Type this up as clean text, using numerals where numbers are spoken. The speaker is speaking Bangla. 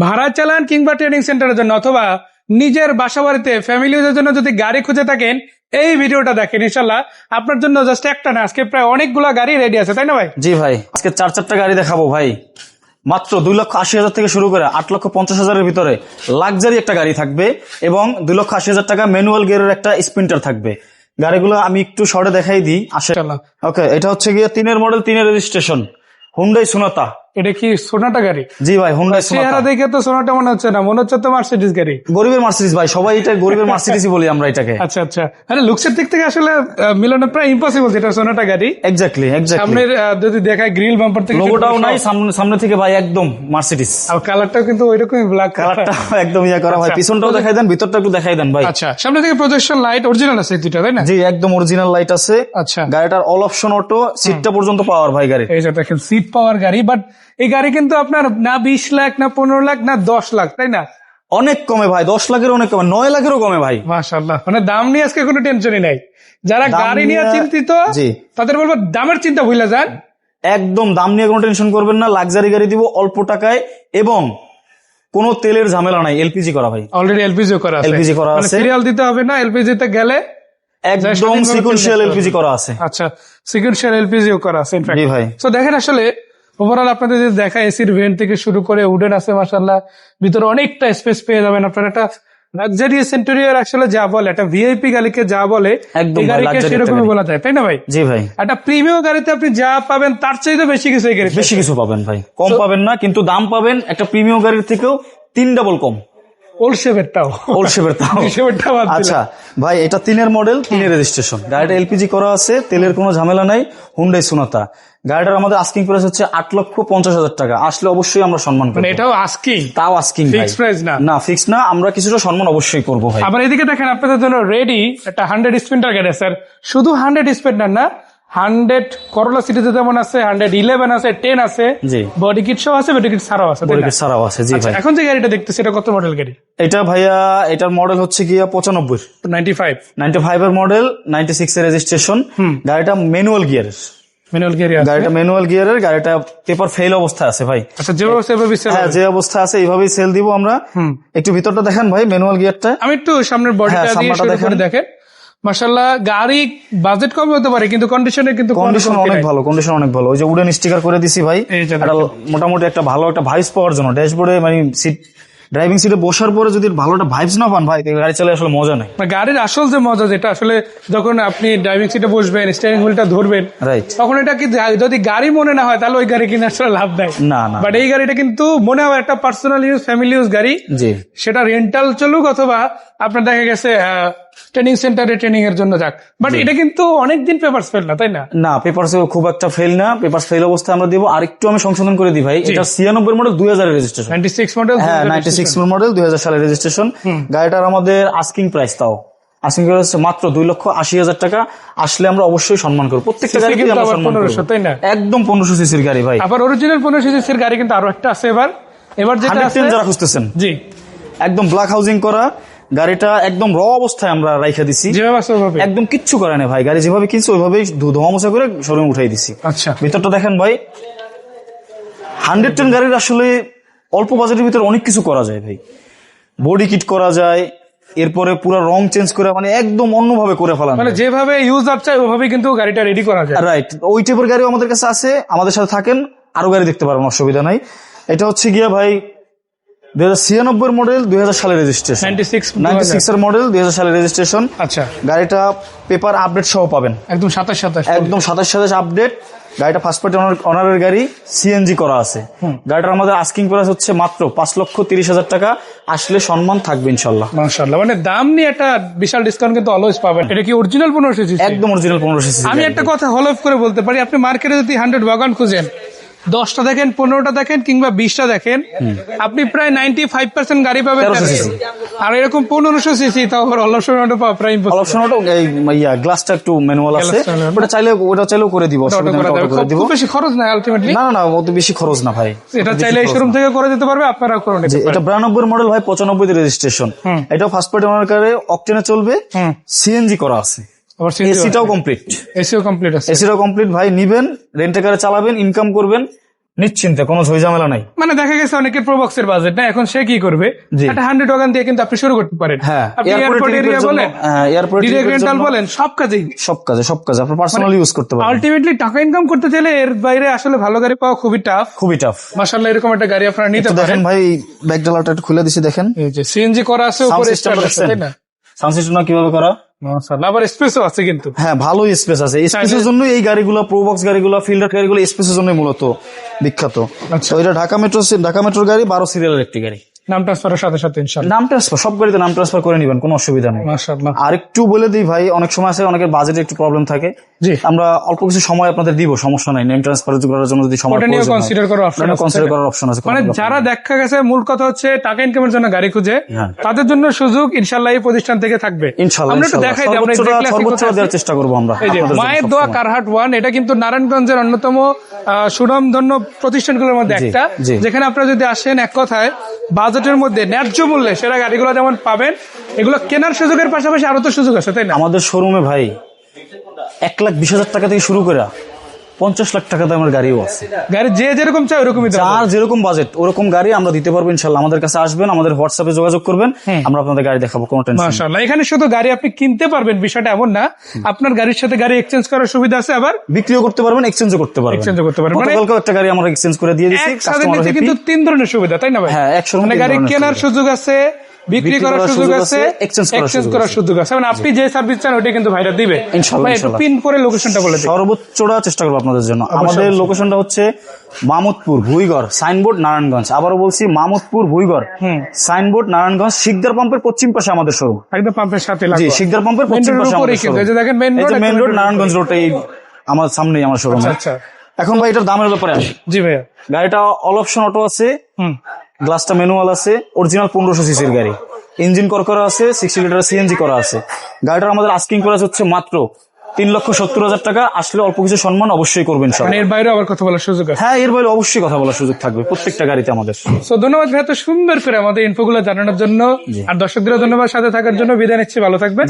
ভাড়া চালান কিংবা ট্রেনিং সেন্টারের জন্য অথবা নিজের বাসা বাড়িতে ফ্যামিলি ইউজের জন্য যদি গাড়ি খুঁজে থাকেন এই ভিডিওটা দেখেন, ইনশাল্লাহ আপনার জন্য জাস্ট একটা না, আজকে প্রায় অনেকগুলা গাড়ি রেডি আছে, তাই না ভাই? জি ভাই, আজকে চারটা গাড়ি দেখাবো ভাই। মাত্র 2,80,000 থেকে শুরু করে 8,50,000-এর ভিতরে লাক্সারি একটা গাড়ি থাকবে এবং 2,80,000 টাকা ম্যানুয়াল গিয়ারের একটা স্প্রিন্টার থাকবে। গাড়িগুলো আমি একটু শর্টে দেখাই দিই। ওকে, এটা হচ্ছে গিয়ে 3-এর মডেল, 3-এর রেজিস্ট্রেশন, হুন্ডাই সোনাতা। এটা কি সোনাটা গাড়ি? জি ভাই, হুন্ডাই সোনাতা। চেহারা দেখে তো সোনাটা মনে হচ্ছে না, মনে হচ্ছে তো মার্সিডিজ গাড়ি। গরিবের মার্সিডিজ ভাই, সবাই এটা গরিবের মার্সিডিজই বলি আমরা এটাকে। আচ্ছা আচ্ছা, আরে লুকসের দিক থেকে আসলে মিলানো প্রায় ইম্পসিবল, যেটা সোনাটা গাড়ি। এক্স্যাক্টলি। সামনের যদি দেখায় গ্রিল বাম্পার থেকে লোগোটাও নাই, সামনে থেকে ভাই একদম মার্সিডিজ। আর কালারটাও কিন্তু ওইরকমই ব্ল্যাক, কালারটা একদম ইয়া করা ভাই। পিছনটাও দেখাই দেন, ভিতরটা একটু দেখাই দেন ভাই। আচ্ছা, সামনে থেকে প্রজেকশন লাইট অরিজিনাল আছে দুটো, তাই না? জি, একদম অরিজিনাল লাইট আছে। আচ্ছা, গাড়িটার অল অপশন অটো, সিটটা পর্যন্ত পাওয়ার ভাই গাড়ি। এই যে দেখেন সিট পাওয়ার গাড়ি, বাট এই গাড়ি কিন্তু আপনার না 20 লাখ না 15 লাখ না 10 লাখ, তাই না? অনেক কমে ভাই, 10 লাখের অনেক কমে, 9 লাখেরও কমে ভাই। মাশাআল্লাহ, মানে দাম নিয়ে আজকে কোনো টেনশনই নাই। যারা গাড়ি নিয়ে চিন্তিত তাদের বলবো দামের চিন্তা ভুলে যান। একদম দাম নিয়ে কোনো টেনশন করবেন না, লাক্সারি গাড়ি দিব অল্প টাকায় এবং কোনো তেলের ঝামেলা নাই। এলপিজি করা ভাই, অলরেডি এলপিজি করা আছে। এলপিজি করা আছে, সিরিয়াল দিতে হবে না, এলপিজি তে গেলে একদম সিকুয়েন্সিয়াল এলপিজি করা আছে। আচ্ছা, সিকুয়েন্সিয়াল এলপিজিও করা আছে ইনফ্যাক্ট। জি ভাই। সো দেখেন আসলে ওভারঅল আপনাদের যদি দেখা এসির ভেন্ট থেকে শুরু করে উডেন আছে মাশাআল্লাহ, ভিতরে অনেকটা স্পেস পেয়ে যাবেন আপনারা। একটা লাক্সারিয়াস ইন্টেরিয়র আসলে যা বলে, একটা ভিআইপি গাড়িকে যা বলে এই গাড়িকে সেরকমই বলা যায়, তাই না ভাই? জি ভাই। একটা প্রিমিয়াম গাড়িতে আপনি যা পাবেন তার চাইতে বেশি কিছু এই গাড়ি, বেশি কিছু পাবেন ভাই, কম পাবেন না, কিন্তু দাম পাবেন একটা প্রিমিয়াম গাড়ির থেকেও 3 ডাবল কম। আচ্ছা ভাই, এটা 3-এর মডেল, 3-এর রেজিস্ট্রেশন, গাড়িটা এলপিজি করা আছে, তেলের কোনো ঝামেলা নাই, হুন্ডাই সোনাতা। গাড়িটার আমাদের আস্কিং প্রাইস হচ্ছে 8,50,000 টাকা। আসলে অবশ্যই আমরা সম্মান করব। এটাও আস্কিং, তাও আস্কিং, ফিক্স প্রাইস না, না ফিক্স না, আমরা কিছুটা সম্মান অবশ্যই করব ভাই। আবার এদিকে দেখেন আপনাদের জন্য রেডি একটা 100 স্পিন্টার গাড়ি স্যার, শুধু 100 স্পিন্টার না, 100 করোলা সিটিতে যেমন আছে, 111 আছে, 10 আছে, জি বডি কিট সহ আছে, বডি কিট ছাড়াও আছে, বডি কিট ছাড়াও আছে। জি ভাই। এখন যে গাড়িটা দেখতেছি এটা কত মডেল গাড়ি? এটা ভাইয়া, এটার মডেল হচ্ছে গিয়া 95 এর মডেল, 96 এর রেজিস্ট্রেশন। গাড়িটা ম্যানুয়াল গিয়ারের, গাড়িটা ম্যানুয়াল গিয়ারের, গাড়িটা পেপার ফেল অবস্থায় আছে ভাই। আচ্ছা, যে অবস্থা আছে এইভাবেই সেল দিব আমরা। একটু ভিতরটা দেখেন ভাই, ম্যানুয়াল গিয়ারটা। আমি একটু সামনের বডিটা দিয়ে শুরু করে দেখেন। মাশাআল্লাহ, গাড়ি বাজেট কম হতে পারে কিন্তু কন্ডিশন অনেক ভালো। ওই যে উডেন স্টিকার করে দিছি ভাই, মোটামুটি একটা ভালো একটা ভাইবস পাওয়ার জন্য। ড্যাশবোর্ডে মানে সিট, ড্রাইভিং সিটে বসার পরে যদি ভালো একটা ভাইবস না পান ভাই, গাড়ি চালালে আসলে মজা নাই। গাড়ির আসল যে মজা, যেটা আসলে যখন আপনি ড্রাইভিং সিটে বসবেন, স্টিয়ারিং হুইলটা ধরবেন, তখন এটা কি যদি গাড়ি মনে না হয় তাহলে ওই গাড়ি কিনে আসলে লাভ নাই। না, বাট এই গাড়িটা কিন্তু মনে হয় একটা পার্সোনাল ইউজ, ফ্যামিলি ইউজ গাড়ি। জি, সেটা রেন্টাল চলুক অথবা আপনার দেখা গেছে ট্রেনিং সেন্টারে ট্রেনিং এর জন্য যাক, বাট এটা কিন্তু অনেকদিন পেপারস ফেল না, তাই না? না, পেপারস খুব একটা ফেল না, পেপারস ফেল অবস্থায় আমরা দিব। আর একটু আমি সংশোধন করে দিই ভাই, এটা 96 মডেল, 2000 এর রেজিস্ট্রেশন, 96 মডেল, হ্যাঁ 96 মডেল, 2000 সালের রেজিস্ট্রেশন। গাড়িটার আমাদের আস্কিং প্রাইস, তাও আস্কিং প্রাইস মাত্র 2,80,000 টাকা। আসলে আমরা অবশ্যই সম্মান করব প্রত্যেকটা গাড়ি, আমরা সম্মান করব, তাই না? একদম 1500 সিসির গাড়ি ভাই। আবার অরিজিনাল 1500 সিসির গাড়ি কিন্তু আরো একটা আছে এবার যেটা আছে যারা খুঁজতেছেন, জি একদম ব্ল্যাক হাউজিং করা গাড়িটা, একদম র অবস্থায় আমরা রাইখা দিছি, একদম কিচ্ছু করে না ভাই। গাড়ি যেভাবে কিনছে ওইভাবেই ধোয়া মোছা করে শোরুমে উঠাই দিছি। আচ্ছা, ভিতরটা দেখেন ভাই, 110 গাড়ির আসলে অল্প বাজেটের ভিতরে অনেক কিছু করা যায় ভাই। বডি কিট করা যায়, এরপরে পুরো রং চেঞ্জ করে মানে একদম অন্যভাবে করে ফেলা, মানে যেভাবে ইউজার চাই ওইভাবে কিন্তু গাড়িটা রেডি করা যায়। রাইট, ওই টাইপের গাড়িও আমাদের কাছে আছে, আমাদের সাথে থাকেন, আরো গাড়ি দেখতে পারবেন, অসুবিধা নাই। এটা হচ্ছে গিয়া ভাই 2096 মডেল, 2000 সালের রেজিস্ট্রেশন, 96 এর মডেল, 2000 সালের রেজিস্ট্রেশন। আচ্ছা, গাড়িটা পেপার আপডেট সহ পাবেন, একদম 27 আপডেট। গাড়িটা ফার্স্ট পার্টি অনারের গাড়ি, সিএনজি করা আছে। গাড়িটার আমাদের আস্কিং প্রাইস হচ্ছে মাত্র 5,30,000 টাকা। আসলে সম্মান থাকবে ইনশাল্লাহ। মাশাআল্লাহ, মানে দাম নিয়ে একটা বিশাল ডিসকাউন্ট কিন্তু অলওয়েজ পাবেন। এটা কি অরিজিনাল 1500 সিসি? একদম অরিজিনাল 1500 সিসি। আমি একটা কথা হলফ করে বলতে পারি, আপনি মার্কেটে যদি 100 ওয়াগন খুঁজেন, 10টা দেখেন, 15টা দেখেন কিংবা 20টা দেখেন, আপনি প্রায় 95% গাড়ি পাবেন। আর এরকম 1500 সিসি, তাও অপশন অটো পাওয়া প্রায় ইম্পসিবল। অপশন অটো এই গ্লাসটা একটু ম্যানুয়াল আছে, ওটা চাইলেও করে দিব, খুব বেশি খরচ না আলটিমেটলি। না অত বেশি খরচ না ভাই, এটা চাইলে এই শোরুম থেকে করে দিতে পারবে, আপনারা করে নিতে পারবেন। এটা 92 মডেল ভাই, 95 এর রেজিস্ট্রেশন। এটা ফার্স্ট পার্টি ওনার কারে, অকটেনে চলবে, সিএনজি করা আছে, এসিটাও কমপ্লিট, এসিও কমপ্লিট ভাই। নিবেন, রেন্টে কারে চালাবেন, ইনকাম করবেন, নিশ্চিন্তে, কোনো ঝামেলা নাই। মানে দেখা গেছে অনেকের প্রোবক্সের বাজেট না, এখন সে কি করবে, জি। একটা 100 ওয়াগন দিয়ে কিন্তু আপনি শুরু করতে পারেন। হ্যাঁ, আপনি এয়ারপোর্ট এরিয়া বলেন, ডিরেক্ট রেন্টাল বলেন, সব কাজেই সব কাজে আপনার পার্সোনালি ইউজ করতে পারবেন। আলটিমেটলি টাকা ইনকাম করতে চাইলে এর বাইরে আসলে ভালো গাড়ি পাওয়া খুবই টাফ। মাশাআল্লাহ, এরকম একটা গাড়ি আপনারা নিতে পারেন। দেখেন ভাই, ব্যাক ডালাটা একটু খুলে দিছি, দেখেন এই যে সিএনজি করা আছে, উপরে স্টার্ট আছে, তাই না? সাউন্ড সিস্টেম কিভাবে করা, মাশাআল্লাহ, আবার স্পেসও আছে কিন্তু। হ্যাঁ, ভালো স্পেস আছে। স্পেসের জন্য এই গাড়িগুলো, প্রোবক্স গাড়িগুলো, ফিল্ডার গাড়িগুলো স্পেসের জন্য মূলত বিখ্যাত। আচ্ছা। তো এটা ঢাকা মেট্রোর গাড়ি, 12 সিরিয়ালের একটি গাড়ি। নাম ট্রান্সফারের সাথে সাথে ইনশাআল্লাহ নাম ট্রান্সফার, সব গাড়িতে নাম ট্রান্সফার করে নিবেন, কোনো অসুবিধা নেই। মাশাআল্লাহ। আর একটু বলে দিই ভাই, অনেক সময় আছে অনেকের বাজেটে একটু প্রবলেম থাকে, জি, আমরা অল্প কিছু সময় আপনাদের দিব, সমস্যা নাই। নেম ট্রান্সফার করার জন্য যদি সময় ওটা নিয়ে প্রয়োজন হয়, কনসিডার করার অপশন আছে, কনসিডার করার অপশন আছে। মানে যারা দেখা গেছে মূল কথা হচ্ছে টাকা ইনকামের জন্য গাড়ি খুঁজে, হ্যাঁ। তাদের জন্য সুযোগ ইনশাআল্লাহ এই প্রতিষ্ঠান থেকে থাকবে। ইনশাআল্লাহ, আমরা একটু দেখাই দিই, আমরা সর্বোচ্চ দেওয়ার চেষ্টা করব আমরা। এই যে মায়ের দোয়া কারহাট 1, এটা কিন্তু নারায়ণগঞ্জের অন্যতম সুনামধন্য প্রতিষ্ঠানগুলোর মধ্যে একটা, জি। যেখানে আপনারা যদি আসেন এক কথায় বাজেটের মধ্যে ন্যায্য মূল্যে সেরা গাড়িগুলো যেমন পাবেন, এগুলো কেনার সুযোগের পাশাপাশি আরো তো সুযোগ আছে, তাই না? আমাদের শোরুমে ভাই 1,20,000 টাকা থেকে শুরু করে 50 লাখ টাকা দামের গাড়িও আছে। গাড়ি যে যেরকম চাই ওরকমই দেওয়া যার যেরকম বাজেট ওরকম গাড়ি আমরা দিতে পারবো ইনশাল্লাহ। আমাদের কাছে আসবেন, আমাদের হোয়াটসঅ্যাপে যোগাযোগ করবেন, আমরা আপনাদের গাড়ি দেখাবো, কোনো টেনশন নেই। মাশাআল্লাহ। এখানে শুধু গাড়ি আপনি কিনতে পারবেন বিষয়টা এমন না, আপনার গাড়ির সাথে গাড়ি এক্সচেঞ্জ করার সুবিধা আছে, আবার বিক্রিও করতে পারবেন, এক্সচেঞ্জও করতে পারবেন। মানে গতকালকে একটা গাড়ি আমরা এক্সচেঞ্জ করে দিয়ে দিয়েছি, একসাথে নিতে কিন্তু 3 ধরনের সুবিধা, তাই না ভাই? হ্যাঁ, একসাথে মানে গাড়ি কেনার সুযোগ আছে, বিক্রি করার সুযোগ আছে, এক্সচেঞ্জ করার সুযোগ আছে। মানে আপনি যে সার্ভিস চান ওটা কিন্তু ভাইরা দিবে ইনশাআল্লাহ। পিন করে লোকেশনটা বলে দিই, সর্বোচ্চটা চেষ্টা করবো আপনাদের জন্য। আমাদের লোকেশনটা হচ্ছে মামুদপুর ভুইগড়, সাইনবোর্ড নারায়ণগঞ্জ। আবারও বলছি, মামুদপুর ভুইগড়, সাইনবোর্ড নারায়ণগঞ্জ, শিকদার পাম্পের পশ্চিম পাশে আমাদের শোরুম। একদম পাম্পের সাথে জি, শিকদার পাম্পের পশ্চিম পাশে আমাদের শোরুম। দেখেন মেইন রোড নারায়ণগঞ্জ রোড, এই আমার সামনেই আমার শোরুম। আচ্ছা, এখন ভাই এটার দামের ব্যাপারে আসি। জি ভাইয়া। গাড়িটা অল অপশন অটো আছে, গ্লাসটা ম্যানুয়াল আছে, অরিজিনাল 1500 সিসির গাড়ি, ইঞ্জিন করা আছে, 60 লিটার সিএনজি করা আছে। গাড়িটার আমাদের আস্কিং প্রাইস হচ্ছে মাত্র 3,70,000 টাকা। আসলে অল্প কিছু সম্মান অবশ্যই করবেন সব। এর বাইরে আবার কথা বলার সুযোগ আছে? হ্যাঁ, এর বাইরে অবশ্যই কথা বলার সুযোগ থাকবে প্রত্যেকটা গাড়িতে আমাদের। তো ধন্যবাদ ভাই এত সুন্দর করে আমাদের ইনফোগুলো জানানোর জন্য, আর দর্শকদের ধন্যবাদ সাথে থাকার জন্য। বিদায় নিচ্ছি, ভালো থাকবেন।